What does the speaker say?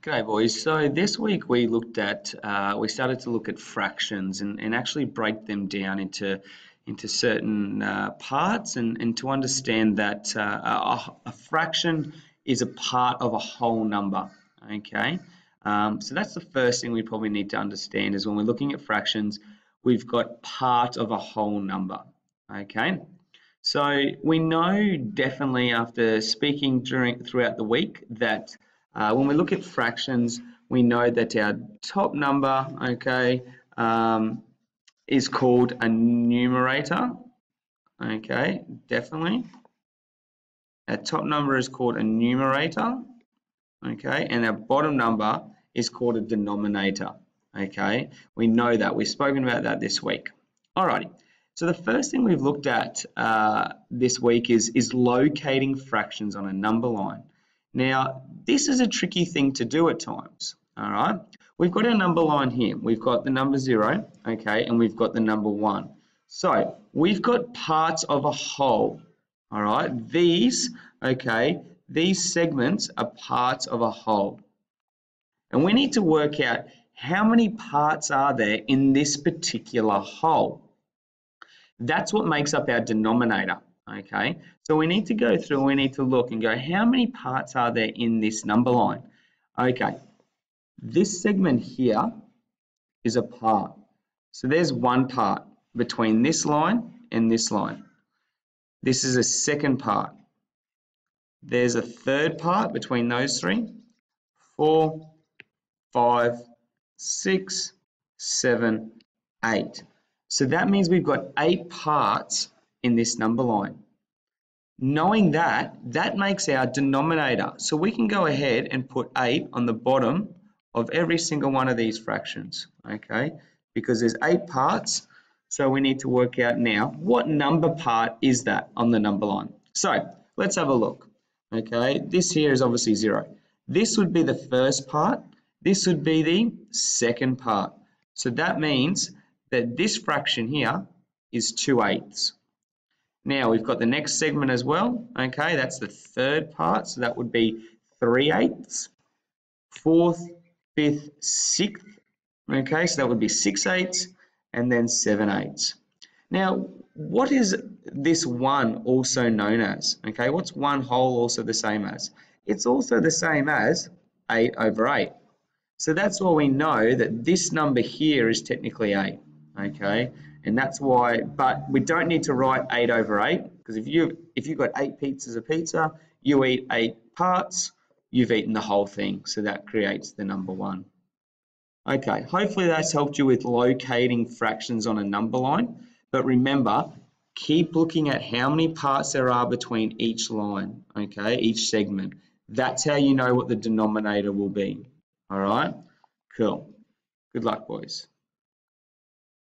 G'day boys. So this week we looked at, we started to look at fractions and actually break them down into certain parts and to understand that a fraction is a part of a whole number. Okay, so that's the first thing we probably need to understand is when we're looking at fractions, we've got part of a whole number. Okay. So we know definitely after speaking throughout the week that when we look at fractions, we know that our top number, okay, is called a numerator. Okay, definitely. Our top number is called a numerator. Okay, and our bottom number is called a denominator. Okay, we know that. We've spoken about that this week. Alrighty. So the first thing we've looked at this week is locating fractions on a number line. Now, this is a tricky thing to do at times, all right? We've got our number line here. We've got the number 0, okay, and we've got the number 1. So we've got parts of a whole, all right? These, okay, these segments are parts of a whole. And we need to work out how many parts are there in this particular whole. That's what makes up our denominator, okay? So we need to go through, we need to look and go, how many parts are there in this number line? Okay, this segment here is a part. So there's one part between this line and this line. This is a second part. There's a third part between those three. 4, 5, 6, 7, 8. So that means we've got 8 parts in this number line. Knowing that, that makes our denominator. So we can go ahead and put 8 on the bottom of every single one of these fractions, okay? Because there's 8 parts, so we need to work out now what number part is that on the number line. So let's have a look, okay? This here is obviously 0. This would be the first part. This would be the second part. So that means that this fraction here is 2/8. Now we've got the next segment as well, okay, that's the third part, so that would be 3/8, 4th, 5th, 6th, okay, so that would be 6/8, and then 7/8. Now, what is this 1 also known as? Okay, what's 1 whole also the same as? It's also the same as 8/8. So that's why we know that this number here is technically 8. Okay, and that's why, but we don't need to write 8/8 because if you've got 8 pizzas of pizza, you eat 8 parts, you've eaten the whole thing, so that creates the number 1. Okay, hopefully that's helped you with locating fractions on a number line, but remember, keep looking at how many parts there are between each line, okay, each segment. That's how you know what the denominator will be. All right, cool. Good luck, boys.